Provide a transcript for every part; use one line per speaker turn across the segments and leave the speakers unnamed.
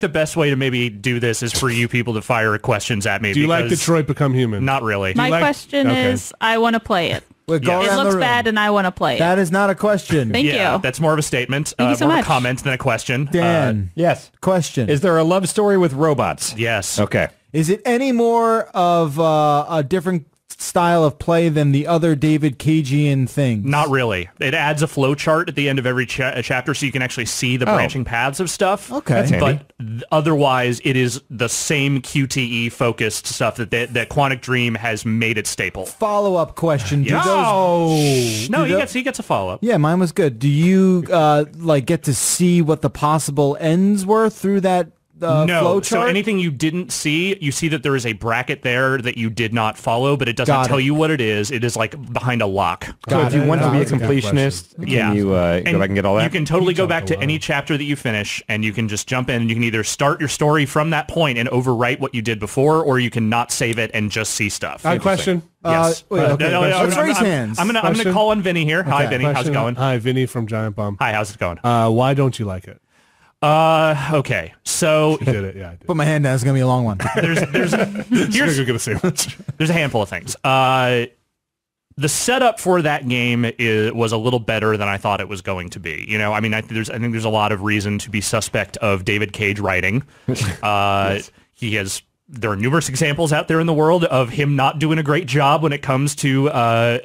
The best way to maybe do this is for you people to fire questions at me.
Do you like Detroit Become Human?
Not really.
My question is, I want to play it.
It
looks bad, and I want to play it.
That is not a question.
Thank you.
That's more of a statement.
Thank you so
more
much.
a comment than a question.
Dan.
Yes.
Question.
Is there a love story with robots?
Yes.
Okay.
Is it any more of a different style of play than the other David Cagean things?
Not really. It adds a flow chart at the end of every chapter so you can actually see the branching paths of stuff.
Okay.
That's handy.
But otherwise, it is the same QTE-focused stuff that Quantic Dream has made its staple.
Follow-up question.
Yes. No, he gets a follow-up.
Yeah, mine was good. Do you get to see what the possible ends were through that flow
No,
chart?
so anything you didn't see, you see that there is a bracket there that you did not follow, but it doesn't tell you what it is. It is like behind a lock.
So if you want to be a completionist, can you go back and get all that?
You can totally go back to any chapter that you finish, and you can just jump in, and you can either start your story from that point and overwrite what you did before, or you can not save it and just see stuff.
Question.
Yes.
Let's raise hands.
I'm gonna call on Vinny here. Hi, Vinny. How's it going?
Hi, Vinny from Giant Bomb.
Hi, how's it going?
Why don't you like it?
Okay. So
You did it. Yeah, I did.
Put my hand down. It's going to be a long one.
there's
Here's go get a sandwich.
there's a handful of things. The setup for that game was a little better than I thought it was going to be. You know, I mean, I think there's a lot of reason to be suspect of David Cage writing. There are numerous examples out there in the world of him not doing a great job when it comes to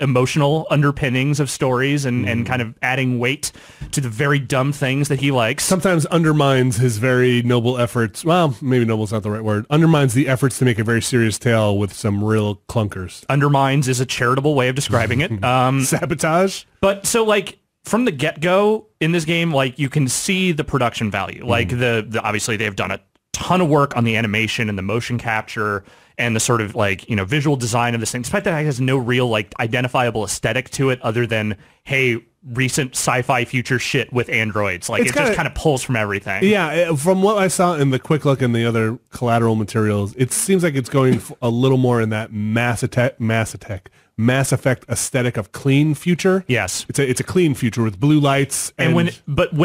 emotional underpinnings of stories and kind of adding weight to the very dumb things that he likes.
Sometimes undermines his very noble efforts. Well, maybe noble's not the right word. Undermines the efforts to make a very serious tale with some real clunkers.
Undermines is a charitable way of describing it.
Sabotage?
But so like from the get-go in this game, like you can see the production value. Like the obviously they've done a ton of work on the animation and the motion capture and the sort of like, you know, visual design of this thing, despite that it has no real like identifiable aesthetic to it other than, hey, recent sci-fi future shit with androids. Like it just kind of pulls from everything.
Yeah, from what I saw in the quick look and the other collateral materials, it seems like it's going a little more in that Mass Effect aesthetic of clean future.
Yes,
it's a clean future with blue lights. And
when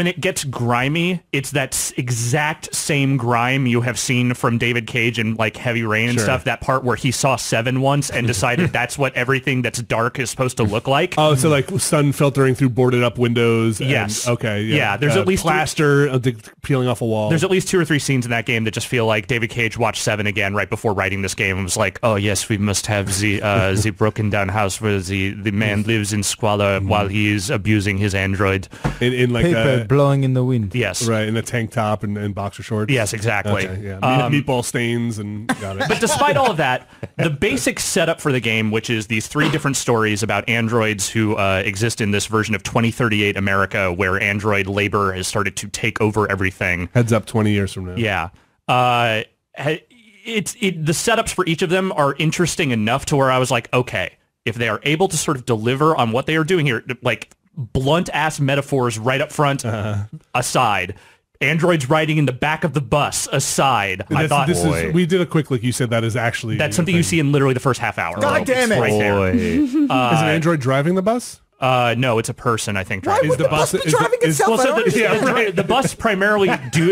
it gets grimy, it's that exact same grime you have seen from David Cage in like Heavy Rain and stuff. That part where he saw Seven once and decided that's what everything that's dark is supposed to look like.
Oh, so like sun filtering through boarded up windows.
Yes.
Okay.
Yeah. There's at least
plaster peeling off a wall.
There's at least 2 or 3 scenes in that game that just feel like David Cage watched Seven again right before writing this game and was like, oh yes, we must have the broken down house where the man lives in squalor while he is abusing his android.
In like
paper blowing in the wind.
Yes.
Right, in a tank top and boxer shorts.
Yes, exactly.
Okay, yeah. Meatball stains and got it.
But despite all of that, the basic setup for the game, which is these 3 different stories about androids who exist in this version of 2038 America where android labor has started to take over everything.
Heads up 20 years from now.
Yeah. The setups for each of them are interesting enough to where I was like, okay, if they are able to sort of deliver on what they are doing here, like blunt-ass metaphors right up front aside, androids riding in the back of the bus aside, I thought...
we did a quick look. You said that is actually...
That's something you see in literally the first half hour.
God damn it.
Right there.
Is an android driving the bus?
No, it's a person, I think.
Why would the bus be driving itself?
The bus primarily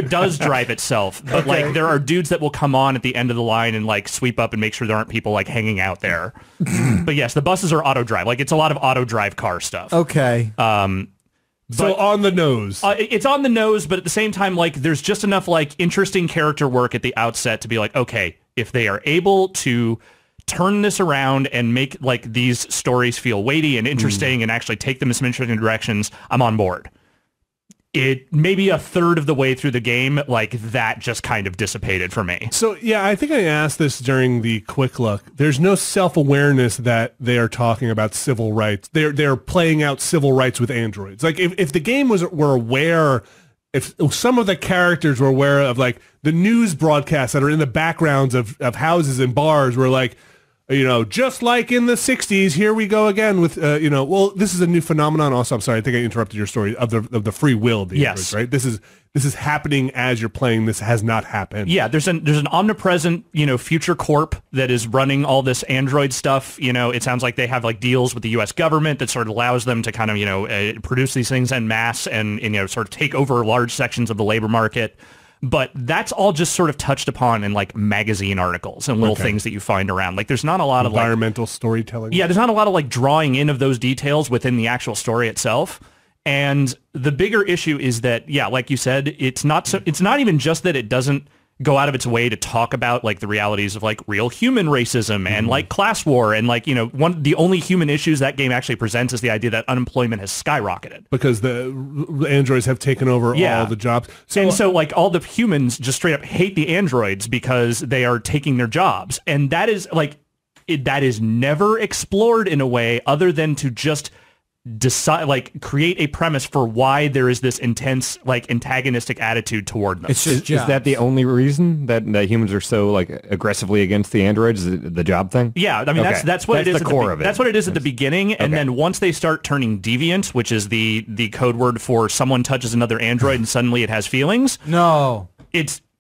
does drive itself, but like there are dudes that will come on at the end of the line and like sweep up and make sure there aren't people like hanging out there. But yes, the buses are auto drive. Like it's a lot of auto drive car stuff.
Okay.
So on the nose.
It's on the nose, but at the same time, like there's just enough like interesting character work at the outset to be like, okay, if they are able to turn this around and make like these stories feel weighty and interesting and actually take them in some interesting directions, I'm on board. It maybe a third of the way through the game, like that just kind of dissipated for me.
So yeah, I think I asked this during the quick look. There's no self-awareness that they are talking about civil rights. They're playing out civil rights with androids. Like if the game were aware, if some of the characters were aware of like the news broadcasts that are in the backgrounds of houses and bars were like, you know, just like in the 60s, here we go again with, you know, well, this is a new phenomenon also. I'm sorry, I think I interrupted your story of the free will of the androids, right? This is happening as you're playing. This has not happened.
Yeah, there's an omnipresent, you know, future corp that is running all this android stuff. You know, it sounds like they have like deals with the U.S. government that sort of allows them to kind of, you know, produce these things en masse and you know, sort of take over large sections of the labor market. But that's all just sort of touched upon in like magazine articles and little things that you find around. Like there's not a lot of
environmental storytelling.
Yeah, there's not a lot of like drawing in of those details within the actual story itself. And the bigger issue is that, yeah, like you said, it's not even just that it doesn't go out of its way to talk about like the realities of like real human racism and like class war and like, you know, the only human issues that game actually presents is the idea that unemployment has skyrocketed
because the androids have taken over all the jobs.
So like all the humans just straight up hate the androids because they are taking their jobs. And that is like, that is never explored in a way other than to just decide, like, create a premise for why there is this intense, like, antagonistic attitude toward them.
It's just, is that the only reason that humans are so like aggressively against the androids? The job thing?
Yeah, I mean that's what it is.
The core of it.
That's what it is at the beginning, and then once they start turning deviant, which is the code word for someone touches another android and suddenly it has feelings.
No,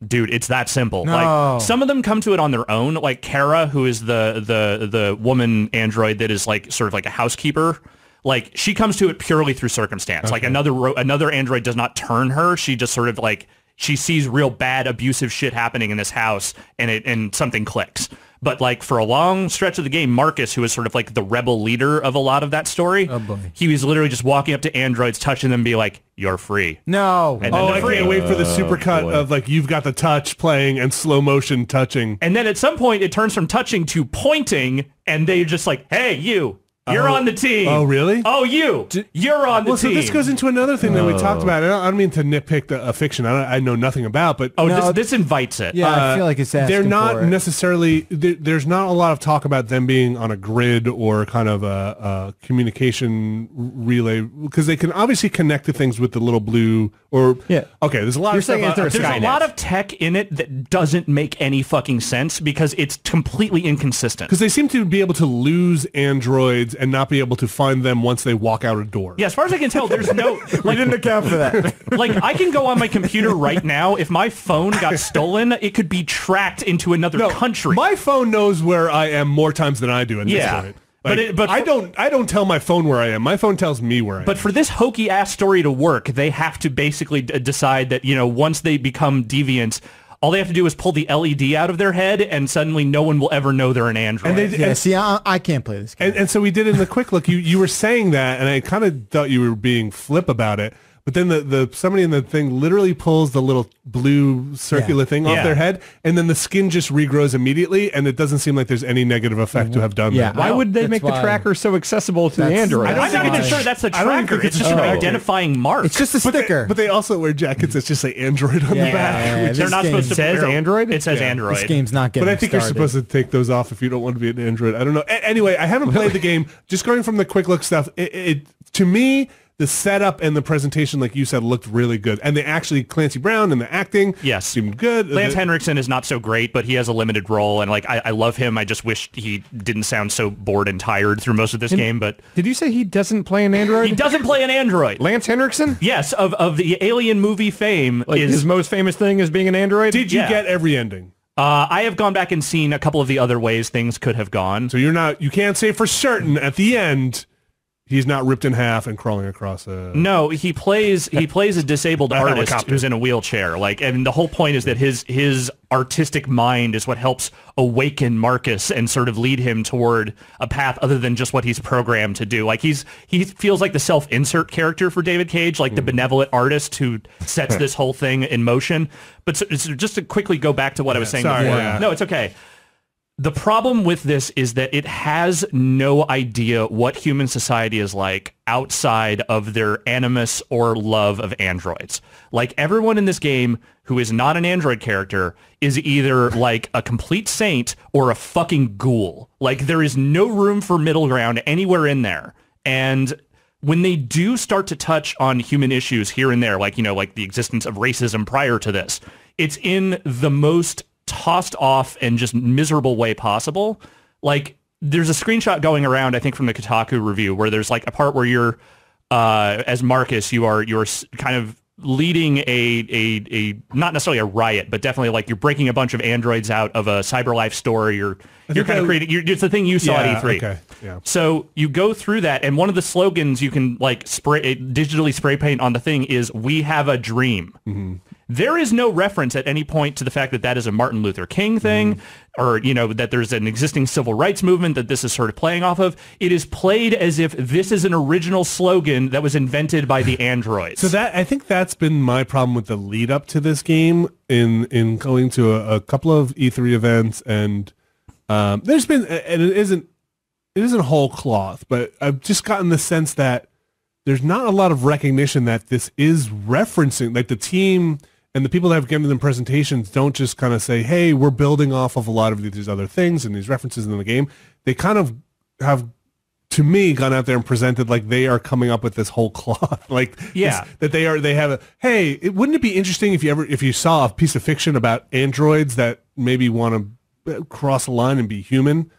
Dude, it's that simple.
No.
Like some of them come to it on their own. Like Kara, who is the woman android that is like sort of like a housekeeper. Like she comes to it purely through circumstance. Like another android does not turn her. She just sort of like she sees real bad abusive shit happening in this house and something clicks. But like for a long stretch of the game, Marcus, who is sort of like the rebel leader of a lot of that story, he was literally just walking up to androids, touching them, and be like, "You're free."
No.
And
I can't wait for the supercut of like you've got the touch playing and slow motion touching.
And then at some point it turns from touching to pointing, and they're just like, "Hey, you. You're on the team."
Oh, really?
Oh, you're on the team.
So this goes into another thing that we talked about. I don't mean to nitpick a fiction I know nothing about, but
this invites it.
Yeah, I feel like it's asking
they're not
for it.
necessarily. There's not a lot of talk about them being on a grid or kind of a communication relay because they can obviously connect to things with the little blue or Okay, there's a lot of stuff.
There's a lot of tech in it that doesn't make any fucking sense because it's completely inconsistent.
Because they seem to be able to lose androids and not be able to find them once they walk out a door.
Yeah, as far as I can tell, there's no...
We didn't account for that.
Like, I can go on my computer right now. If my phone got stolen, it could be tracked into another country.
My phone knows where I am more times than I do at this point. Like, but I don't tell my phone where I am. My phone tells me where I am.
But for this hokey ass story to work, they have to basically decide that, you know, once they become deviants, all they have to do is pull the LED out of their head, and suddenly no one will ever know they're an android.
See, I can't play this game.
And so we did in the quick look. You were saying that, and I kind of thought you were being flip about it. But then the somebody in the thing literally pulls the little blue circular thing off their head, and then the skin just regrows immediately, and it doesn't seem like there's any negative effect to have done that.
Why would they make the tracker so accessible to the android?
I'm not even sure that's the tracker. It's just an identifying mark.
It's just a sticker.
But they also wear jackets that just say Android on the back.
They're not supposed to
says Android?
It says Android.
This game's not getting
But I think you're supposed to take those off if you don't want to be an Android. I don't know. Anyway, I haven't played the game. Just going from the quick look stuff, it to me, the setup and the presentation, like you said, looked really good. And they actually, Clancy Brown and the acting seemed good.
Lance Henriksen is not so great, but he has a limited role. And like I love him. I just wish he didn't sound so bored and tired through most of this game. But
did you say he doesn't play an android?
He doesn't play an android.
Lance Henriksen?
Yes, of the Alien movie fame.
Like his most famous thing is being an android?
Did you get every ending?
I have gone back and seen a couple of the other ways things could have gone.
So you can't say for certain at the end he's not ripped in half and crawling across a...
No, he plays a disabled artist who's in a wheelchair. Like, and the whole point is that his artistic mind is what helps awaken Marcus and sort of lead him toward a path other than just what he's programmed to do. Like he feels like the self-insert character for David Cage, like the benevolent artist who sets this whole thing in motion. But so just to quickly go back to what I was saying before. No, it's okay. The problem with this is that it has no idea what human society is like outside of their animus or love of androids. Like everyone in this game who is not an android character is either like a complete saint or a fucking ghoul. Like there is no room for middle ground anywhere in there. And when they do start to touch on human issues here and there, like, you know, like the existence of racism prior to this, it's in the most tossed off and just miserable way possible. Like there's a screenshot going around, I think from the Kotaku review, where there's like a part where you're as Marcus, you're kind of leading a not necessarily a riot, but definitely like you're breaking a bunch of androids out of a CyberLife store. You're kind of creating. It's the thing you saw at E3.
Okay. Yeah.
So you go through that, and one of the slogans you can like digitally spray paint on the thing is "We have a dream." There is no reference at any point to the fact that that is a Martin Luther King thing, or, you know, that there's an existing civil rights movement that this is sort of playing off of. It is played as if this is an original slogan that was invented by the androids.
So I think that's been my problem with the lead up to this game in going to a couple of E3 events, and there's been, and it isn't whole cloth, but I've just gotten the sense that there's not a lot of recognition that this is referencing, like the team and the people that have given them presentations don't just kind of say, hey, we're building off of a lot of these other things and these references in the game. They kind of have, to me, gone out there and presented like they are coming up with this whole cloth. Like, that they have a, hey, wouldn't it be interesting if you saw a piece of fiction about androids that maybe want to cross a line and be human?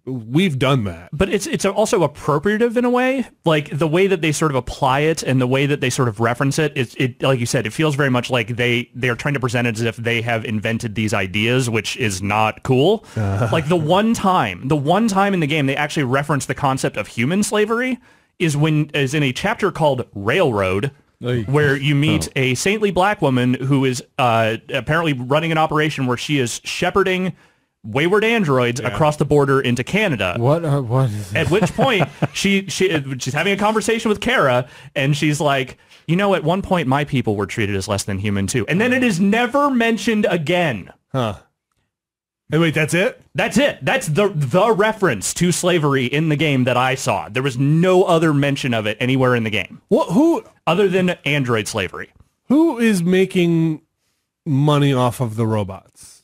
We've done that.
But it's also appropriative in a way, like the way that they sort of apply it and the way that they sort of reference it. It like you said, it feels very much like they are trying to present it as if they have invented these ideas, which is not cool. Like the one time in the game they actually reference the concept of human slavery is in a chapter called Railroad, where you meet a saintly black woman who is apparently running an operation where she is shepherding wayward androids across the border into Canada.
What is
At which point she's having a conversation with Kara, and she's like, you know, at one point my people were treated as less than human too. And then it is never mentioned again.
Huh. And wait, that's it?
That's it. That's the reference to slavery in the game that I saw. There was no other mention of it anywhere in the game.
Who
other than android slavery?
Who is making money off of the robots?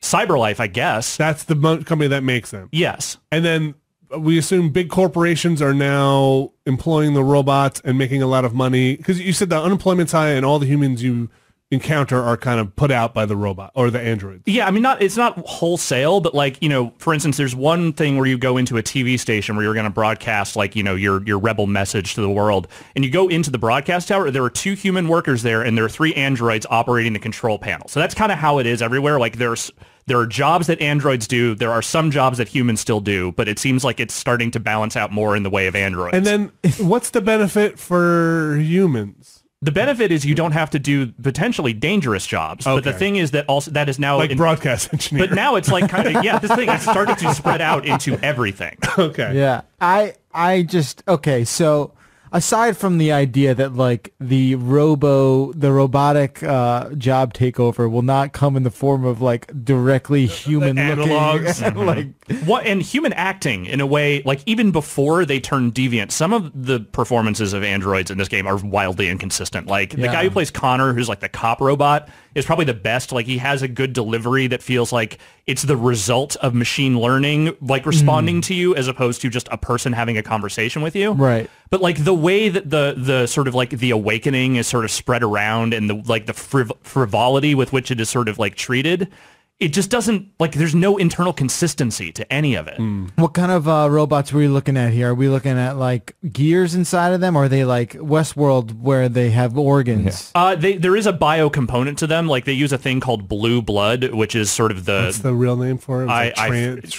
CyberLife, I guess.
That's the company that makes them.
Yes.
And then we assume big corporations are now employing the robots and making a lot of money, because you said the unemployment's high and all the humans you encounter are kind of put out by the robot or the androids.
Yeah, I mean, it's not wholesale, but like, you know, for instance, there's one thing where you go into a TV station where you're going to broadcast, like, you know, your rebel message to the world, and you go into the broadcast tower. There are 2 human workers there, and there are 3 androids operating the control panel. So that's kind of how it is everywhere. Like there are jobs that androids do. There are some jobs that humans still do, but it seems like it's starting to balance out more in the way of androids.
And then what's the benefit for humans?
The benefit is you don't have to do potentially dangerous jobs. Okay. But the thing is that also that is now
like broadcast engineer.
But now it's like kind of this thing has started to spread out into everything.
Okay.
Yeah. I just so aside from the idea that like the robotic job takeover will not come in the form of like directly human
analogs,
and human acting in a way, like even before they turn deviant, some of the performances of androids in this game are wildly inconsistent. Like the guy who plays Connor, who's like the cop robot, is probably the best. Like he has a good delivery that feels like it's the result of machine learning, like responding to you as opposed to just a person having a conversation with you.
Right.
But like the way that the sort of like the awakening is sort of spread around and the frivolity with which it is sort of like treated, it just doesn't, like, there's no internal consistency to any of it.
What kind of robots were we looking at here? Are we looking at like gears inside of them, or are they like Westworld where they have organs?
Yeah. There is a bio component to them. Like they use a thing called blue blood, which is sort of the...
What's the real name for it?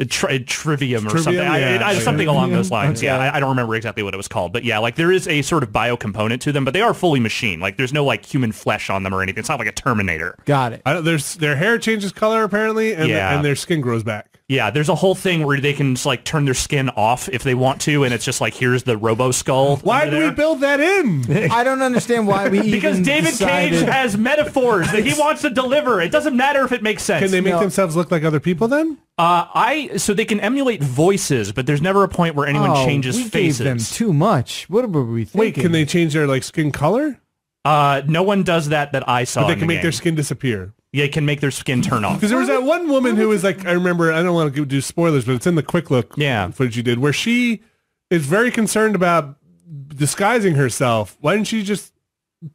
Trivium or something. Something along those lines. Okay. Yeah, I don't remember exactly what it was called. But yeah, like there is a sort of bio component to them, but they are fully machine. Like there's no like human flesh on them or anything. It's not like a Terminator.
Got it.
Their hair changes color apparently, and their skin grows back.
Yeah, there's a whole thing where they can just like turn their skin off if they want to, and it's just like, here's the Robo Skull.
Why did we build that in?
I don't understand why we
because David Cage has metaphors that he wants to deliver. It doesn't matter if it makes sense.
Can they make themselves look like other people then?
So they can emulate voices, but there's never a point where anyone changes faces.
Gave them too much. What were we thinking?
Wait, can they change their like skin color?
No one does that I saw.
But they can make their skin disappear.
Yeah, it can make their skin turn off.
Because there was that one woman who was like, I remember, I don't want to do spoilers, but it's in the quick look footage you did, where she is very concerned about disguising herself. Why didn't she just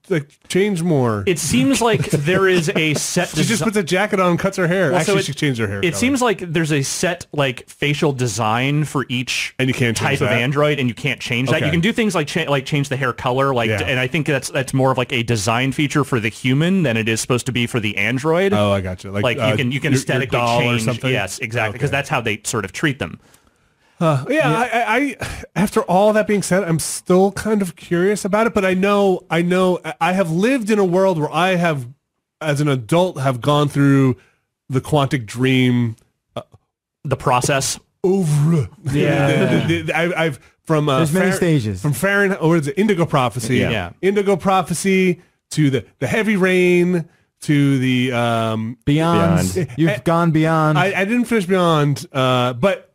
like change more?
It seems like there is a set...
She just puts a jacket on and cuts her hair. Well, actually, she changed her hair
It seems like there's a set like facial design for each
and you can't
type of android, and you can't change that. You can do things like change the hair color, and I think that's more of like a design feature for the human than it is supposed to be for the android.
Oh, I got you.
Like you can aesthetically
your doll
change.
or something?
Yes, exactly, because that's how they sort of treat them.
I after all that being said, I'm still kind of curious about it, but I know I have lived in a world where I have, as an adult, have gone through the Quantic Dream,
the process.
Over.
Yeah.
I've from
there's many stages.
From Fahrenheit, or is it Indigo Prophecy?
Yeah.
Indigo Prophecy to the Heavy Rain to the
Beyond. You've gone beyond.
I didn't finish Beyond, but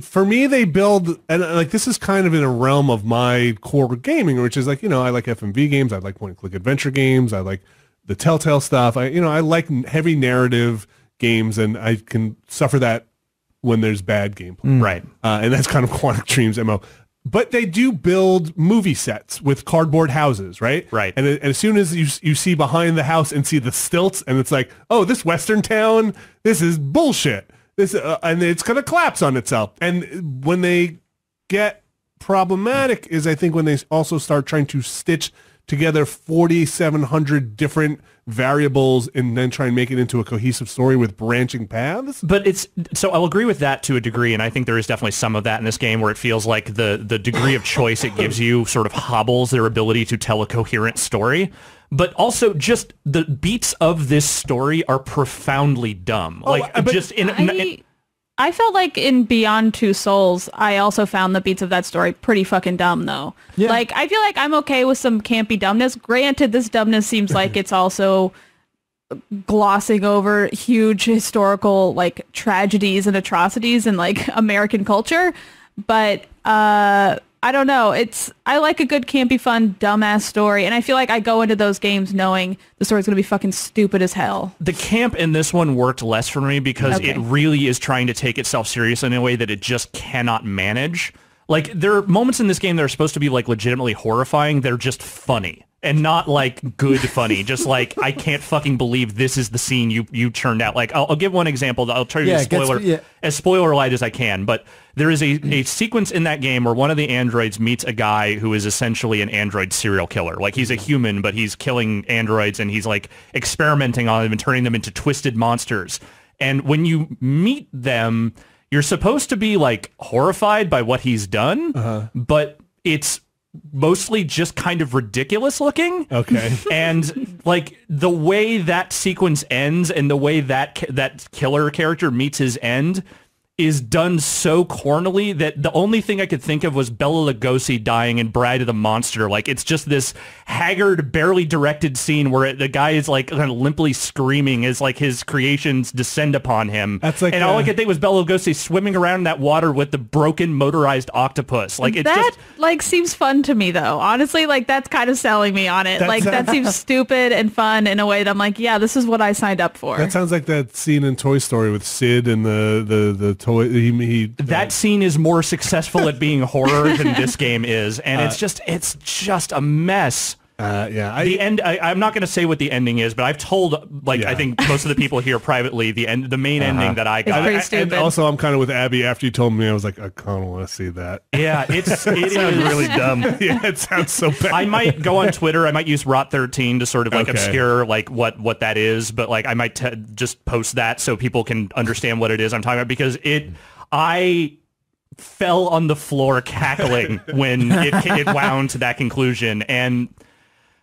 for me, they build, and like this is kind of in a realm of my core gaming, which is like, I like FMV games, I like point-and-click adventure games, I like the Telltale stuff. I like heavy narrative games, and I can suffer that when there's bad gameplay.
Right.
And that's kind of Quantic Dream's MO. But they do build movie sets with cardboard houses, right?
Right.
And as soon as you see behind the house and see the stilts, and it's like, oh, this Western town, this is bullshit. This and it's going to collapse on itself. And when they get problematic is, I think, when they also start trying to stitch together 4,700 different variables and then try and make it into a cohesive story with branching paths.
But I'll agree with that to a degree, and I think there is definitely some of that in this game where it feels like the degree of choice it gives you sort of hobbles their ability to tell a coherent story. But also, just the beats of this story are profoundly dumb.
I felt like in Beyond Two Souls, I also found the beats of that story pretty fucking dumb, though. Yeah. Like, I feel like I'm okay with some campy dumbness. Granted, this dumbness seems like it's also glossing over huge historical, like, tragedies and atrocities in, like, American culture. But, I don't know. I like a good campy, fun, dumbass story, and I feel like I go into those games knowing the story's gonna be fucking stupid as hell.
The camp in this one worked less for me because it really is trying to take itself seriously in a way that it just cannot manage. Like, there are moments in this game that are supposed to be like legitimately horrifying. They're just funny. And not like good funny, just like, I can't fucking believe this is the scene you churned out. Like, I'll give one example. I'll try to as spoiler light as I can. But there is a sequence in that game where one of the androids meets a guy who is essentially an android serial killer. Like, he's a human, but he's killing androids, and he's like experimenting on them and turning them into twisted monsters. And when you meet them, you're supposed to be like horrified by what he's done, but it's mostly just kind of ridiculous looking.
Okay.
And like the way that sequence ends and the way that killer character meets his end is done so cornily that the only thing I could think of was Bela Lugosi dying in Bride of the Monster. Like, it's just this haggard, barely directed scene where the guy is like kind of limply screaming as like his creations descend upon him.
That's like,
and all I could think was Bela Lugosi swimming around in that water with the broken motorized octopus. Like, it's
that
just
like seems fun to me though. Honestly, like that's kind of selling me on it. Like that seems stupid and fun in a way that I'm like, yeah, this is what I signed up for.
That sounds like that scene in Toy Story with Sid and the toy.
That scene is more successful at being horror than this game is, and it's just a mess. The end. I'm not going to say what the ending is, but I've told I think most of the people here privately the main ending that I got.
It's pretty stupid.
And also, I'm kind of with Abby. After you told me, I was like, I kind of want to see that.
Yeah, it is really dumb.
Yeah, it sounds so bad.
I might go on Twitter. I might use Rot13 to sort of like obscure like what that is, but like I might just post that so people can understand what it is I'm talking about, because I fell on the floor cackling when it wound to that conclusion, and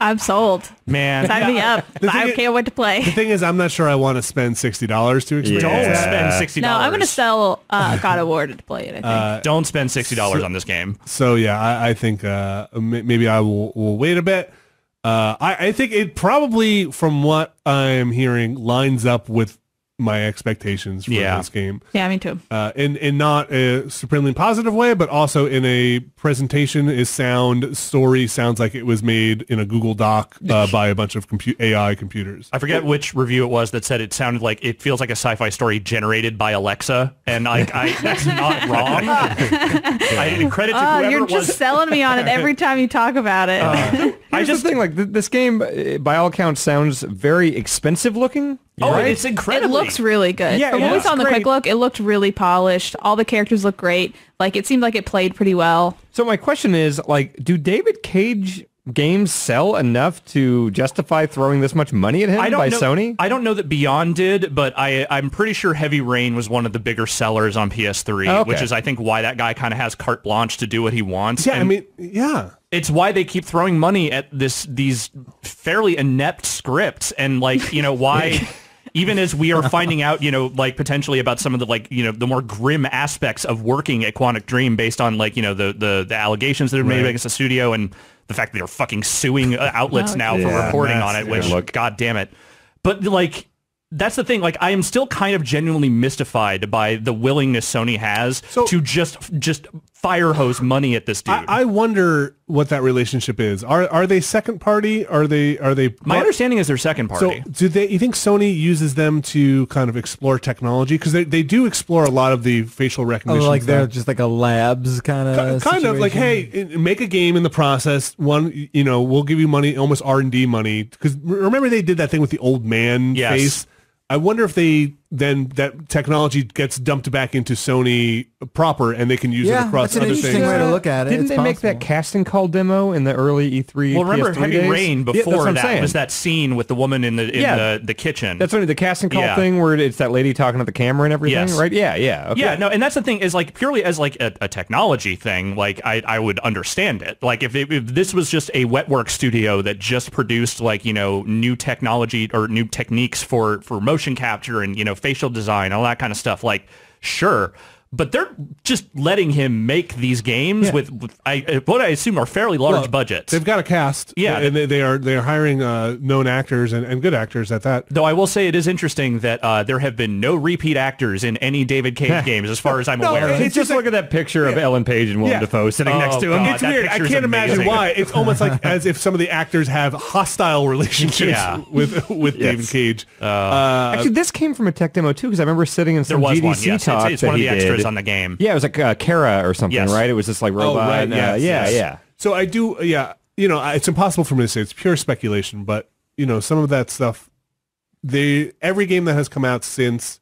I'm sold.
Man,
sign me up. I can't wait to play.
The thing is, I'm not sure I want to spend $60 to experience.
Don't spend $60.
No, I'm going to sell God of War to play it, I think.
Don't spend $60 on this game.
So yeah, I think maybe I will wait a bit. I think it probably, from what I'm hearing, lines up with my expectations for this game.
Yeah, me too.
In not a supremely positive way, but also in a presentation is sound. Story sounds like it was made in a Google Doc by a bunch of AI computers.
I forget which review it was that said it sounded like it feels like a sci-fi story generated by Alexa, and that's not wrong. Credit to whoever
you're
it was.
just selling me on it every time you talk about it.
Here's the thing, like this game, by all accounts, sounds very expensive looking.
Oh, right? It's incredible.
It looks really good.
Yeah,
From what we saw in the quick look, it looked really polished. All the characters look great. Like, it seemed like it played pretty well.
So my question is, like, do David Cage games sell enough to justify throwing this much money at him by Sony?
I don't know that Beyond did, but I'm pretty sure Heavy Rain was one of the bigger sellers on PS3, which is, I think, why that guy kind of has carte blanche to do what he wants.
Yeah,
and
I mean, yeah.
It's why they keep throwing money at these fairly inept scripts, and like, you know, why... Even as we are finding out, you know, like potentially about some of the like, you know, the more grim aspects of working at Quantic Dream based on like, you know, the allegations that are made against the studio and the fact that they're fucking suing outlets now for reporting on it, which, God damn it. But like, that's the thing. Like, I am still kind of genuinely mystified by the willingness Sony has to just fire hose money at this dude.
I wonder what that relationship is. Are they second party? Are they?
My understanding is they're second party.
So you think Sony uses them to kind of explore technology? Because they do explore a lot of the facial recognition.
Like they're just like a labs kind of
like, hey, make a game in the process. One, you know, we'll give you money, almost R&D money. Because remember they did that thing with the old man face. I wonder if then that technology gets dumped back into Sony proper and they can use it across other things.
That's an interesting way to look at it.
Didn't they make that casting call demo in the early E3?
Well, remember
PS3
Heavy
days?
Rain before that was that scene with the woman in the kitchen.
That's only the casting call thing where it's that lady talking to the camera and everything, right? Yeah, okay.
Yeah, no, and that's the thing is like purely as like a technology thing, like I would understand it. Like if this was just a wet work studio that just produced like, you know, new technology or new techniques for motion capture and, you know, facial design, all that kind of stuff, like, sure. But they're just letting him make these games with what I assume are fairly large budgets.
They've got a cast, and they are hiring known actors and good actors at that.
Though I will say it is interesting that there have been no repeat actors in any David Cage games, as far as I'm aware.
It's just look at that picture of Ellen Page and Willem Dafoe sitting next to him.
It's weird. I can't imagine why. It's almost like as if some of the actors have hostile relationships with David Cage.
Actually, this came from a tech demo too, because I remember sitting in some GDC talk.
It's one of the extras on the game.
Yeah, it was like Kara or something, right? It was this like robot. Yeah.
So I do, you know, it's impossible for me to say. It's pure speculation, but you know, some of that stuff. Every game that has come out since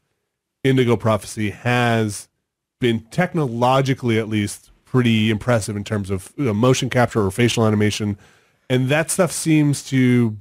Indigo Prophecy has been technologically, at least, pretty impressive in terms of motion capture or facial animation, and that stuff seems to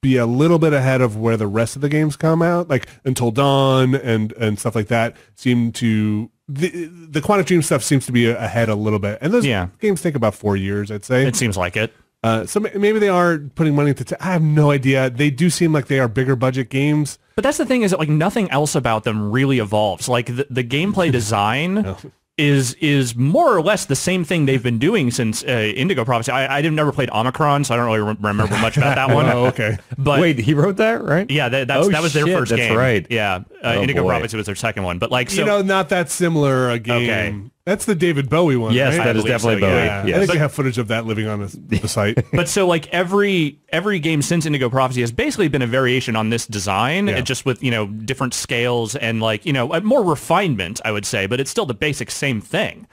be a little bit ahead of where the rest of the games come out, like Until Dawn and stuff like that. Seem to the Quantic Dream stuff seems to be ahead a little bit, and those games take about 4 years, I'd say.
It seems like it.
So maybe they are putting money into. I have no idea. They do seem like they are bigger budget games.
But that's the thing is that like nothing else about them really evolves. Like the gameplay design is more or less the same thing they've been doing since Indigo Prophecy. I never played Omicron, so I don't really remember much about that one.
Oh, okay.
But
wait, he wrote that, right?
Yeah, that was their first game.
That's right.
Yeah, Indigo Prophecy was their second one. But like, so,
you know, not that similar a game.
Okay.
That's the David Bowie one.
Yes,
right?
that is definitely Bowie.
Yeah.
Yes.
I think we have footage of that living on the site.
But so like every game since Indigo Prophecy has basically been a variation on this design, just with, you know, different scales and like, you know, more refinement, I would say, but it's still the basic same thing.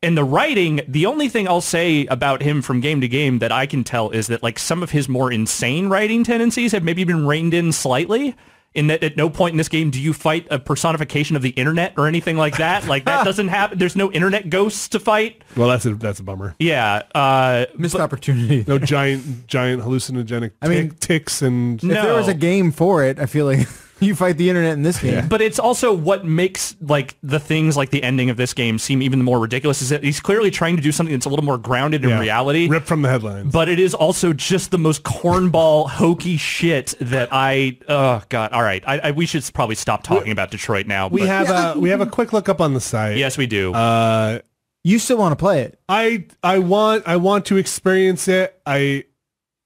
And the writing, the only thing I'll say about him from game to game that I can tell is that like some of his more insane writing tendencies have maybe been reined in slightly. In that at no point in this game do you fight a personification of the internet or anything like that. Like that doesn't happen. There's no internet ghosts to fight.
Well, that's a bummer.
Yeah.
Missed opportunity.
No giant hallucinogenic ticks and...
If there was a game for it, I feel like you fight the internet in this game.
Yeah. But it's also what makes like the things like the ending of this game seem even more ridiculous is that he's clearly trying to do something that's a little more grounded in reality.
Ripped from the headlines.
But it is also just the most cornball, hokey shit that oh God. All right. We should probably stop talking about Detroit now.
We have a quick look up on the site.
Yes, we do.
You still want to play it?
I want to experience it.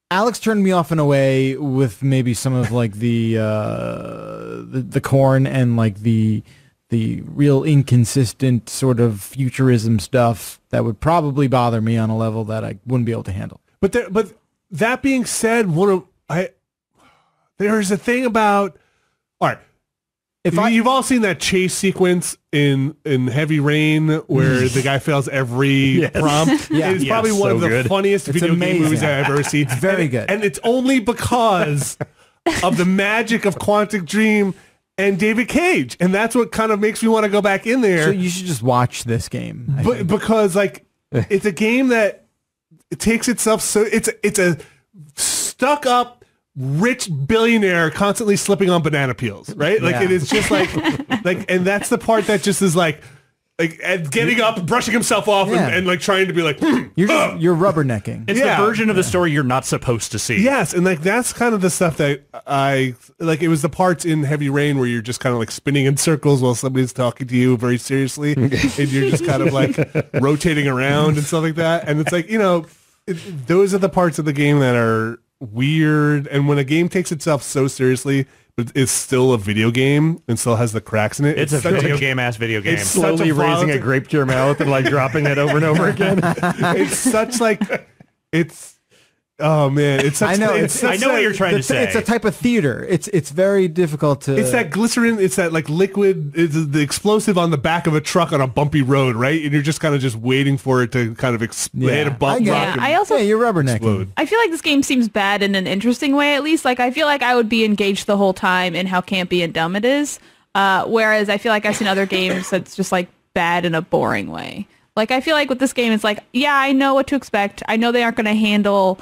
Alex turned me off in a way with maybe some of like the corn and like the real inconsistent sort of futurism stuff that would probably bother me on a level that I wouldn't be able to handle.
But that being said, there's a thing about, all right. You've all seen that chase sequence in Heavy Rain where the guy fails every prompt.
Yeah.
It's probably one of the funniest video game movies I've ever seen.
Very good.
And it's only because of the magic of Quantic Dream and David Cage. And that's what kind of makes me want to go back in there.
So you should just watch this game.
Because like it's a game that it takes itself so it's a stuck up rich billionaire constantly slipping on banana peels, right? Like it is just like and that's the part that just is like and getting up, brushing himself off, and like trying to be like,
you're rubbernecking.
It's the version of the story you're not supposed to see.
Yes, and like that's kind of the stuff that I like. It was the parts in Heavy Rain where you're just kind of like spinning in circles while somebody's talking to you very seriously, and you're just kind of like rotating around and stuff like that. And it's like, you know, those are the parts of the game that are weird. And when a game takes itself so seriously, but it's still a video game and still has the cracks in it.
It's a video game-ass video game.
It's
Slowly raising a grape to your mouth and like dropping it over and over again.
It's such like, it's, oh man, it's such.
I know.
I know what you're trying to say.
It's a type of theater. It's very difficult to.
It's that glycerin. It's that like liquid. It's the explosive on the back of a truck on a bumpy road, right? And you're just kind of just waiting for it to kind of hit a bump.
I also
you're rubbernecking.
Explode.
I feel like this game seems bad in an interesting way, at least. Like, I feel like I would be engaged the whole time in how campy and dumb it is. Whereas I feel like I've seen other games that's just like bad in a boring way. Like, I feel like with this game, it's like, yeah, I know what to expect. I know they aren't going to handle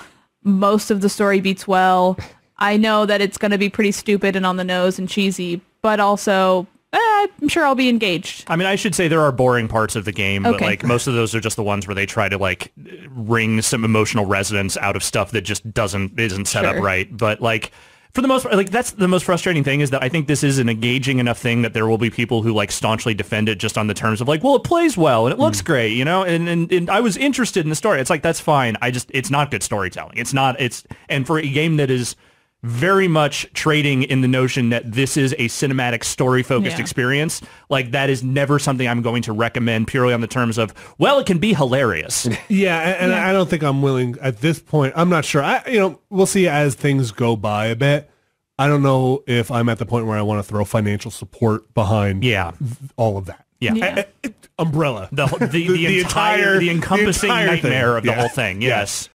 most of the story beats well. I know that it's going to be pretty stupid and on the nose and cheesy, but also I'm sure I'll be engaged.
I mean, I should say there are boring parts of the game, but like most of those are just the ones where they try to like wring some emotional resonance out of stuff that just isn't set up right. But like for the most part, like that's the most frustrating thing is that I think this is an engaging enough thing that there will be people who like staunchly defend it just on the terms of like, well, it plays well and it looks great, you know, and I was interested in the story. It's like, that's fine. It's not good storytelling. And for a game that is very much trading in the notion that this is a cinematic story-focused experience, like that is never something I'm going to recommend purely on the terms of, well, it can be hilarious.
And I don't think I'm willing at this point. I'm not sure. We'll see as things go by a bit. I don't know if I'm at the point where I want to throw financial support behind all of that.
Yeah.
Umbrella.
The encompassing nightmare of the whole thing. Yes.